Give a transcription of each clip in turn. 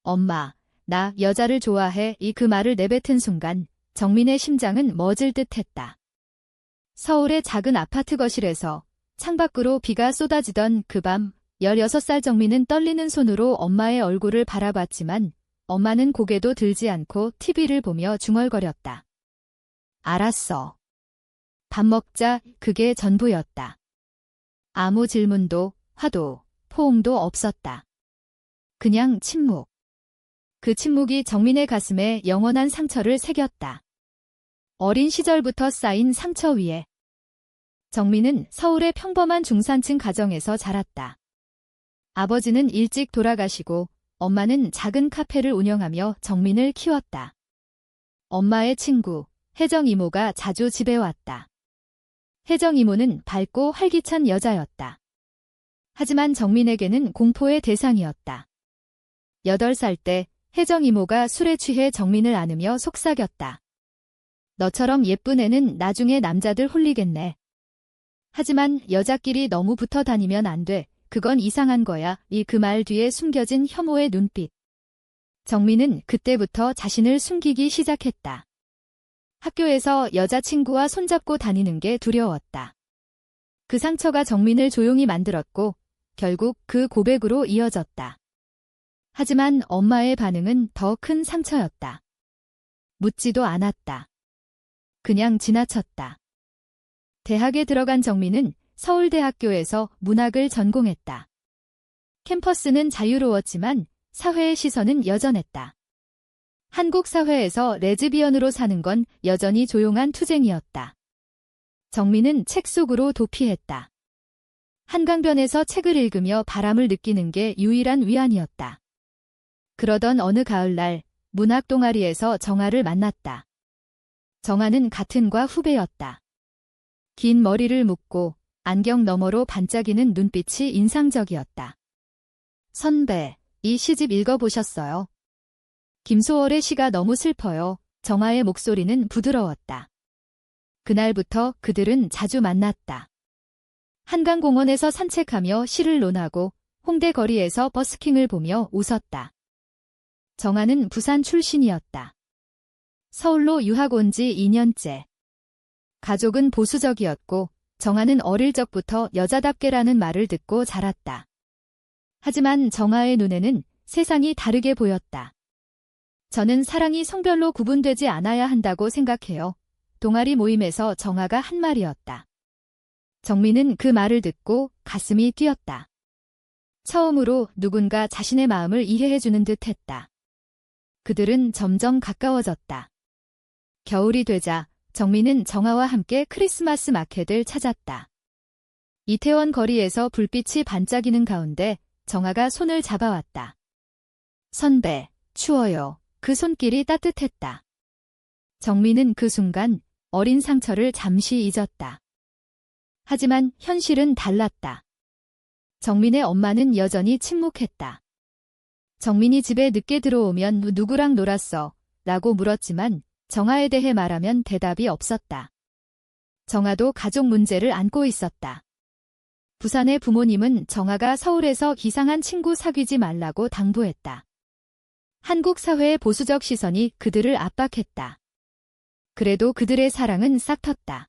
엄마, 나 여자를 좋아해. 그 말을 내뱉은 순간 정민의 심장은 멎을 듯했다. 서울의 작은 아파트 거실에서 창밖으로 비가 쏟아지던 그 밤, 16살 정민은 떨리는 손으로 엄마의 얼굴을 바라봤지만 엄마는 고개도 들지 않고 TV를 보며 중얼거렸다. 알았어. 밥 먹자. 그게 전부였다. 아무 질문도, 화도, 포옹도 없었다. 그냥 침묵. 그 침묵이 정민의 가슴에 영원한 상처를 새겼다. 어린 시절부터 쌓인 상처 위에. 정민은 서울의 평범한 중산층 가정에서 자랐다. 아버지는 일찍 돌아가시고 엄마는 작은 카페를 운영하며 정민을 키웠다. 엄마의 친구, 혜정 이모가 자주 집에 왔다. 혜정 이모는 밝고 활기찬 여자였다. 하지만 정민에게는 공포의 대상이었다. 8살 때 혜정 이모가 술에 취해 정민을 안으며 속삭였다. 너처럼 예쁜 애는 나중에 남자들 홀리겠네. 하지만 여자끼리 너무 붙어 다니면 안 돼. 그건 이상한 거야. 그 말 뒤에 숨겨진 혐오의 눈빛. 정민은 그때부터 자신을 숨기기 시작했다. 학교에서 여자친구와 손잡고 다니는 게 두려웠다. 그 상처가 정민을 조용히 만들었고 결국 그 고백으로 이어졌다. 하지만 엄마의 반응은 더 큰 상처였다. 묻지도 않았다. 그냥 지나쳤다. 대학에 들어간 정민은 서울대학교에서 문학을 전공했다. 캠퍼스는 자유로웠지만 사회의 시선은 여전했다. 한국 사회에서 레즈비언으로 사는 건 여전히 조용한 투쟁이었다. 정민은 책 속으로 도피했다. 한강변에서 책을 읽으며 바람을 느끼는 게 유일한 위안이었다. 그러던 어느 가을날 문학 동아리에서 정아를 만났다. 정아는 같은 과 후배였다. 긴 머리를 묶고 안경 너머로 반짝이는 눈빛이 인상적이었다. 선배, 이 시집 읽어보셨어요? 김소월의 시가 너무 슬퍼요. 정아의 목소리는 부드러웠다. 그날부터 그들은 자주 만났다. 한강공원에서 산책하며 시를 논하고 홍대 거리에서 버스킹을 보며 웃었다. 정아는 부산 출신이었다. 서울로 유학 온 지 2년째. 가족은 보수적이었고 정아는 어릴 적부터 여자답게라는 말을 듣고 자랐다. 하지만 정아의 눈에는 세상이 다르게 보였다. 저는 사랑이 성별로 구분되지 않아야 한다고 생각해요. 동아리 모임에서 정아가 한 말이었다. 정민은 그 말을 듣고 가슴이 뛰었다. 처음으로 누군가 자신의 마음을 이해해주는 듯 했다. 그들은 점점 가까워졌다. 겨울이 되자 정민은 정아와 함께 크리스마스 마켓을 찾았다. 이태원 거리에서 불빛이 반짝이는 가운데 정아가 손을 잡아왔다. 선배, 추워요. 그 손길이 따뜻했다. 정민은 그 순간 어린 상처를 잠시 잊었다. 하지만 현실은 달랐다. 정민의 엄마는 여전히 침묵했다. 정민이 집에 늦게 들어오면 누구랑 놀았어? 라고 물었지만 정아에 대해 말하면 대답이 없었다. 정아도 가족 문제를 안고 있었다. 부산의 부모님은 정아가 서울에서 이상한 친구 사귀지 말라고 당부했다. 한국 사회의 보수적 시선이 그들을 압박했다. 그래도 그들의 사랑은 싹텄다.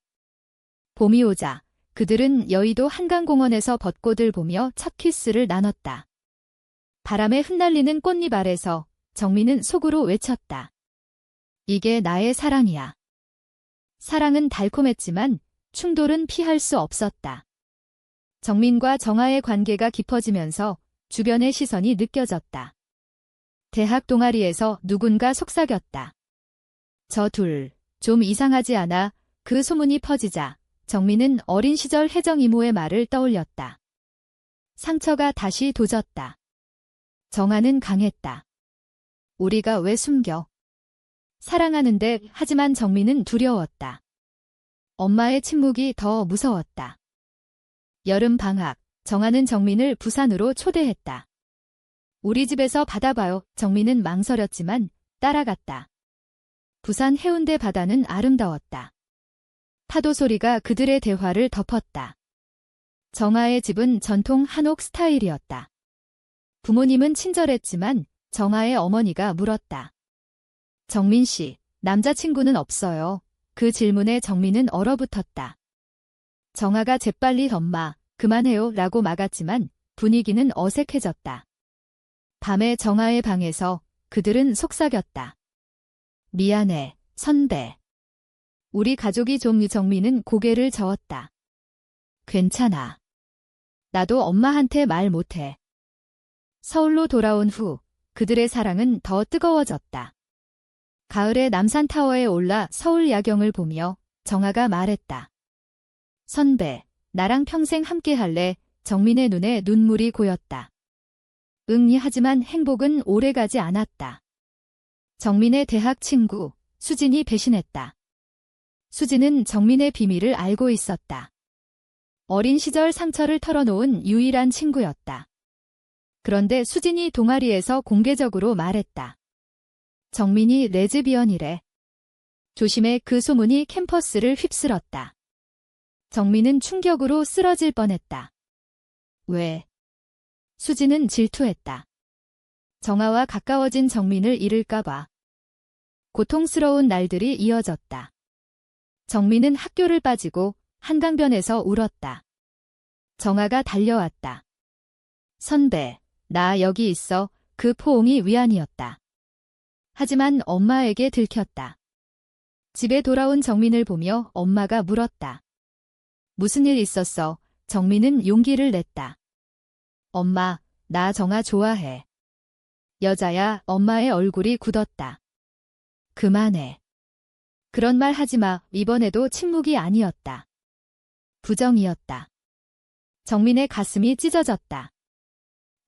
봄이 오자 그들은 여의도 한강공원에서 벚꽃을 보며 첫 키스를 나눴다. 바람에 흩날리는 꽃잎 아래서 정민은 속으로 외쳤다. 이게 나의 사랑이야. 사랑은 달콤했지만 충돌은 피할 수 없었다. 정민과 정아의 관계가 깊어지면서 주변의 시선이 느껴졌다. 대학 동아리에서 누군가 속삭였다. 저 둘, 좀 이상하지 않아? 그 소문이 퍼지자 정민은 어린 시절 혜정 이모의 말을 떠올렸다. 상처가 다시 도졌다. 정아는 강했다. 우리가 왜 숨겨? 사랑하는데 하지만 정민은 두려웠다. 엄마의 침묵이 더 무서웠다. 여름 방학, 정아는 정민을 부산으로 초대했다. 우리 집에서 받아봐요. 정민은 망설였지만 따라갔다. 부산 해운대 바다는 아름다웠다. 파도 소리가 그들의 대화를 덮었다. 정아의 집은 전통 한옥 스타일이었다. 부모님은 친절했지만 정아의 어머니가 물었다. 정민 씨, 남자친구는 없어요. 그 질문에 정민은 얼어붙었다. 정아가 재빨리 엄마, 그만해요 라고 막았지만 분위기는 어색해졌다. 밤에 정아의 방에서 그들은 속삭였다. 미안해, 선배. 우리 가족이 좀. 정민은 고개를 저었다. 괜찮아. 나도 엄마한테 말 못해. 서울로 돌아온 후 그들의 사랑은 더 뜨거워졌다. 가을에 남산타워에 올라 서울 야경을 보며 정아가 말했다. 선배, 나랑 평생 함께 할래? 정민의 눈에 눈물이 고였다. 응, 하지만 행복은 오래가지 않았다. 정민의 대학 친구, 수진이 배신했다. 수진은 정민의 비밀을 알고 있었다. 어린 시절 상처를 털어놓은 유일한 친구였다. 그런데 수진이 동아리에서 공개적으로 말했다. 정민이 레즈비언이래. 조심해. 그 소문이 캠퍼스를 휩쓸었다. 정민은 충격으로 쓰러질 뻔했다. 왜? 수진은 질투했다. 정아와 가까워진 정민을 잃을까봐. 고통스러운 날들이 이어졌다. 정민은 학교를 빠지고 한강변에서 울었다. 정아가 달려왔다. 선배, 나 여기 있어. 그 포옹이 위안이었다. 하지만 엄마에게 들켰다. 집에 돌아온 정민을 보며 엄마가 물었다. 무슨 일 있었어? 정민은 용기를 냈다. 엄마, 나 정아 좋아해. 여자야. 엄마의 얼굴이 굳었다. 그만해. 그런 말 하지 마. 이번에도 침묵이 아니었다. 부정이었다. 정민의 가슴이 찢어졌다.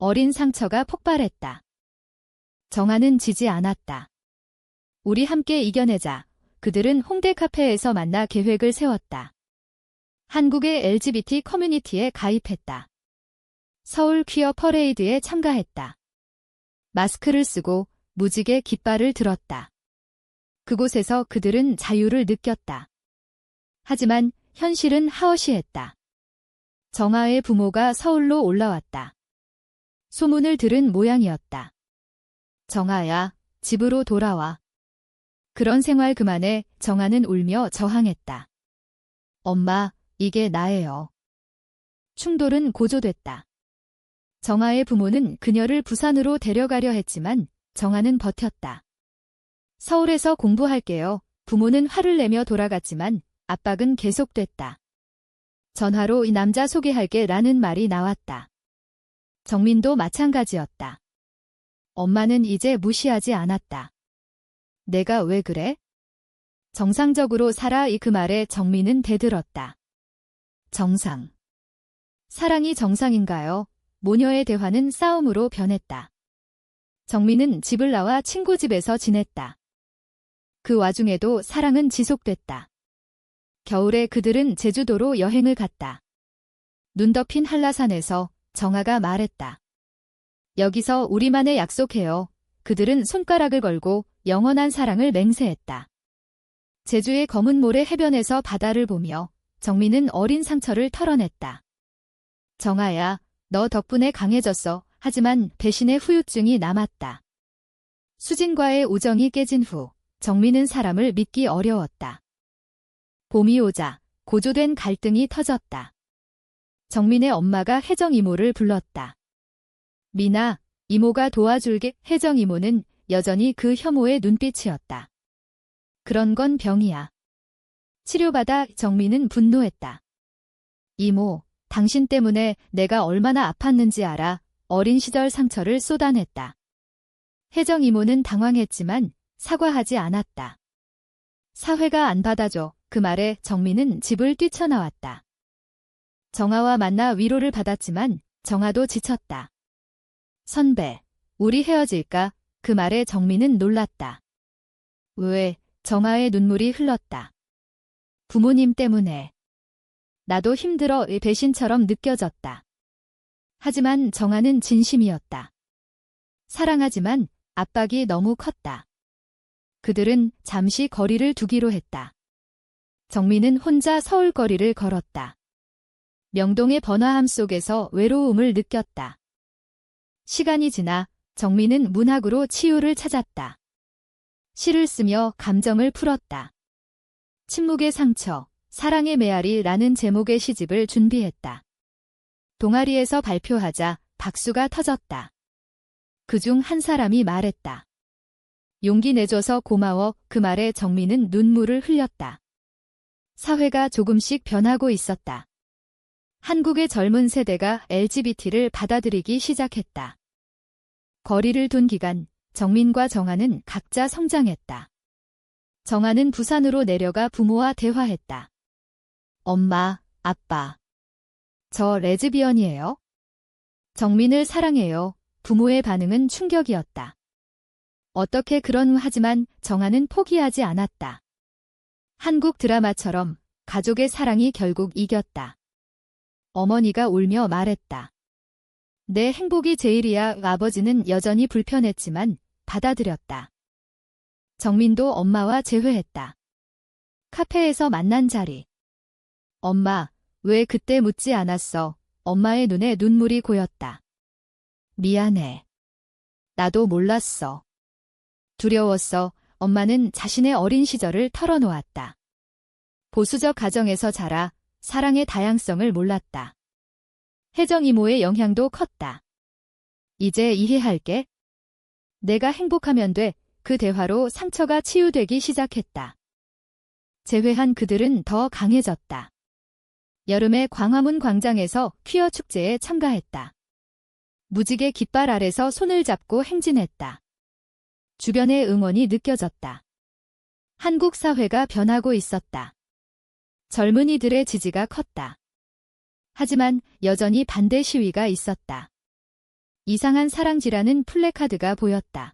어린 상처가 폭발했다. 정아는 지지 않았다. 우리 함께 이겨내자. 그들은 홍대 카페에서 만나 계획을 세웠다. 한국의 LGBT 커뮤니티에 가입했다. 서울 퀴어 퍼레이드에 참가했다. 마스크를 쓰고 무지개 깃발을 들었다. 그곳에서 그들은 자유를 느꼈다. 하지만 현실은 하어시했다. 정아의 부모가 서울로 올라왔다. 소문을 들은 모양이었다. 정아야, 집으로 돌아와. 그런 생활 그만해. 정아는 울며 저항했다. 엄마, 이게 나예요. 충돌은 고조됐다. 정아의 부모는 그녀를 부산으로 데려가려 했지만 정아는 버텼다. 서울에서 공부할게요. 부모는 화를 내며 돌아갔지만 압박은 계속됐다. 전화로 이 남자 소개할게 라는 말이 나왔다. 정민도 마찬가지였다. 엄마는 이제 무시하지 않았다. 내가 왜 그래? 정상적으로 살아. 그 말에 정민은 대들었다. 정상. 사랑이 정상인가요? 모녀의 대화는 싸움으로 변했다. 정민은 집을 나와 친구 집에서 지냈다. 그 와중에도 사랑은 지속됐다. 겨울에 그들은 제주도로 여행을 갔다. 눈 덮인 한라산에서 정아가 말했다. 여기서 우리만의 약속해요. 그들은 손가락을 걸고 영원한 사랑을 맹세했다. 제주의 검은 모래 해변에서 바다를 보며 정민은 어린 상처를 털어냈다. 정아야, 너 덕분에 강해졌어. 하지만 배신의 후유증이 남았다. 수진과의 우정이 깨진 후 정민은 사람을 믿기 어려웠다. 봄이 오자 고조된 갈등이 터졌다. 정민의 엄마가 혜정 이모를 불렀다. 미나, 이모가 도와줄게. 혜정 이모는 여전히 그 혐오의 눈빛이었다. 그런 건 병이야. 치료받아. 정민은 분노했다. 이모, 당신 때문에 내가 얼마나 아팠는지 알아. 어린 시절 상처를 쏟아냈다. 혜정 이모는 당황했지만 사과하지 않았다. 사회가 안 받아줘. 그 말에 정민은 집을 뛰쳐나왔다. 정아와 만나 위로를 받았지만 정아도 지쳤다. 선배, 우리 헤어질까? 그 말에 정민은 놀랐다. 왜? 정아의 눈물이 흘렀다. 부모님 때문에. 나도 힘들어. 배신처럼 느껴졌다. 하지만 정아는 진심이었다. 사랑하지만 압박이 너무 컸다. 그들은 잠시 거리를 두기로 했다. 정민은 혼자 서울 거리를 걸었다. 명동의 번화함 속에서 외로움을 느꼈다. 시간이 지나 정민은 문학으로 치유를 찾았다. 시를 쓰며 감정을 풀었다. 침묵의 상처, 사랑의 메아리라는 제목의 시집을 준비했다. 동아리에서 발표하자 박수가 터졌다. 그중 한 사람이 말했다. 용기 내줘서 고마워. 그 말에 정민은 눈물을 흘렸다. 사회가 조금씩 변하고 있었다. 한국의 젊은 세대가 LGBT를 받아들이기 시작했다. 거리를 둔 기간, 정민과 정아는 각자 성장했다. 정아는 부산으로 내려가 부모와 대화했다. 엄마, 아빠. 저 레즈비언이에요. 정민을 사랑해요. 부모의 반응은 충격이었다. 어떻게 그런 하지만 정아는 포기하지 않았다. 한국 드라마처럼 가족의 사랑이 결국 이겼다. 어머니가 울며 말했다. 내 행복이 제일이야. 아버지는 여전히 불편했지만 받아들였다. 정민도 엄마와 재회했다. 카페에서 만난 자리. 엄마, 왜 그때 묻지 않았어? 엄마의 눈에 눈물이 고였다. 미안해. 나도 몰랐어. 두려웠어. 엄마는 자신의 어린 시절을 털어놓았다. 보수적 가정에서 자라 사랑의 다양성을 몰랐다. 혜정 이모의 영향도 컸다. 이제 이해할게. 내가 행복하면 돼. 그 대화로 상처가 치유되기 시작했다. 재회한 그들은 더 강해졌다. 여름에 광화문 광장에서 퀴어 축제에 참가했다. 무지개 깃발 아래서 손을 잡고 행진했다. 주변의 응원이 느껴졌다. 한국 사회가 변하고 있었다. 젊은이들의 지지가 컸다. 하지만 여전히 반대 시위가 있었다. 이상한 사랑지라는 플래카드가 보였다.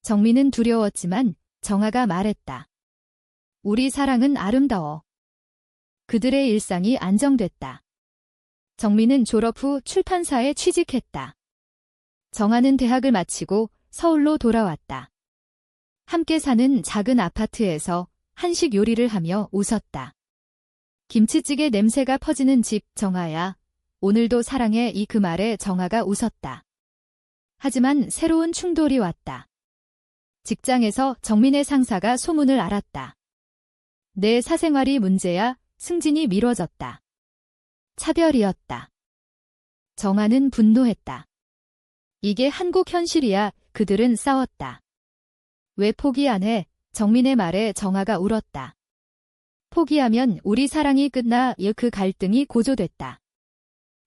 정민은 두려웠지만 정아가 말했다. 우리 사랑은 아름다워. 그들의 일상이 안정됐다. 정민은 졸업 후 출판사에 취직했다. 정아는 대학을 마치고 서울로 돌아왔다. 함께 사는 작은 아파트에서 한식 요리를 하며 웃었다. 김치찌개 냄새가 퍼지는 집. 정아야, 오늘도 사랑해. 이 그 말에 정아가 웃었다. 하지만 새로운 충돌이 왔다. 직장에서 정민의 상사가 소문을 알았다. 내 사생활이 문제야. 승진이 미뤄졌다. 차별이었다. 정아는 분노했다. 이게 한국 현실이야. 그들은 싸웠다. 왜 포기 안 해? 정민의 말에 정아가 울었다. 포기하면 우리 사랑이 끝나. 그 갈등이 고조됐다.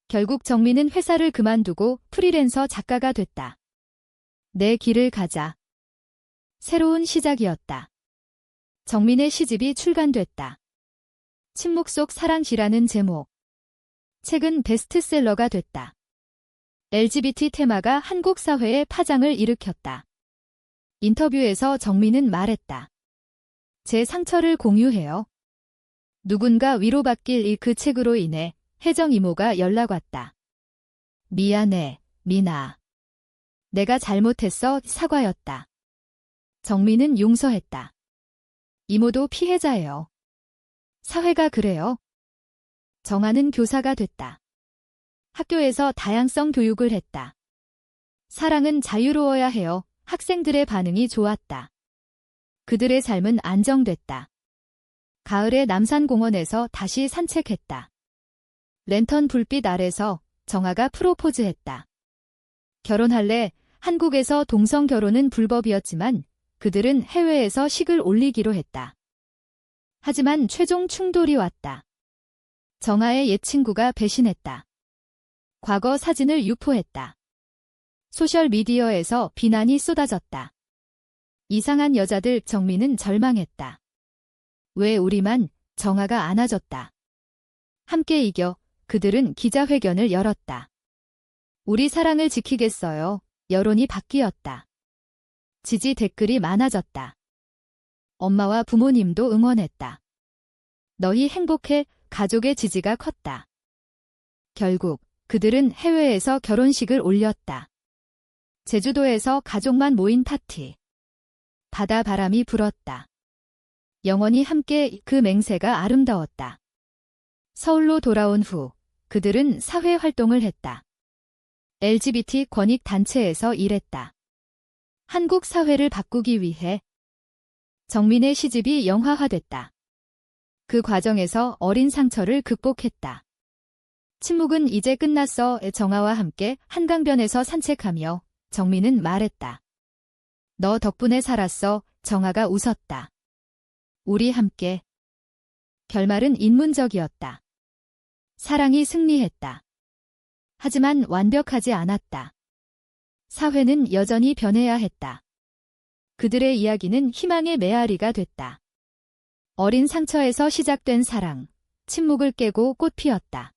결국 정민은 회사를 그만두고 프리랜서 작가가 됐다. 내 길을 가자. 새로운 시작이었다. 정민의 시집이 출간됐다. 침묵 속 사랑시라는 제목. 책은 베스트셀러가 됐다. LGBT 테마가 한국 사회에 파장을 일으켰다. 인터뷰에서 정민은 말했다. 제 상처를 공유해요. 누군가 위로받길. 그 책으로 인해 혜정 이모가 연락 왔다. 미안해, 미나. 내가 잘못했어. 사과였다. 정민은 용서했다. 이모도 피해자예요. 사회가 그래요. 정아는 교사가 됐다. 학교에서 다양성 교육을 했다. 사랑은 자유로워야 해요. 학생들의 반응이 좋았다. 그들의 삶은 안정됐다. 가을에 남산공원에서 다시 산책했다. 랜턴 불빛 아래서 정아가 프로포즈했다. 결혼할래? 한국에서 동성 결혼은 불법이었지만 그들은 해외에서 식을 올리기로 했다. 하지만 최종 충돌이 왔다. 정아의 옛 친구가 배신했다. 과거 사진을 유포했다. 소셜미디어에서 비난이 쏟아졌다. 이상한 여자들. 정민은 절망했다. 왜 우리만? 정아가 안아줬다. 함께 이겨. 그들은 기자회견을 열었다. 우리 사랑을 지키겠어요. 여론이 바뀌었다. 지지 댓글이 많아졌다. 엄마와 부모님도 응원했다. 너희 행복해. 가족의 지지가 컸다. 결국 그들은 해외에서 결혼식을 올렸다. 제주도에서 가족만 모인 파티. 바다 바람이 불었다. 영원히 함께. 그 맹세가 아름다웠다. 서울로 돌아온 후 그들은 사회 활동을 했다. LGBT 권익 단체에서 일했다. 한국 사회를 바꾸기 위해 정민의 시집이 영화화됐다. 그 과정에서 어린 상처를 극복했다. 침묵은 이제 끝났어. 정아와 함께 한강변에서 산책하며 정민은 말했다. 너 덕분에 살았어. 정아가 웃었다. 우리 함께. 결말은 인문적이었다. 사랑이 승리했다. 하지만 완벽하지 않았다. 사회는 여전히 변해야 했다. 그들의 이야기는 희망의 메아리가 됐다. 어린 상처에서 시작된 사랑, 침묵을 깨고 꽃 피었다.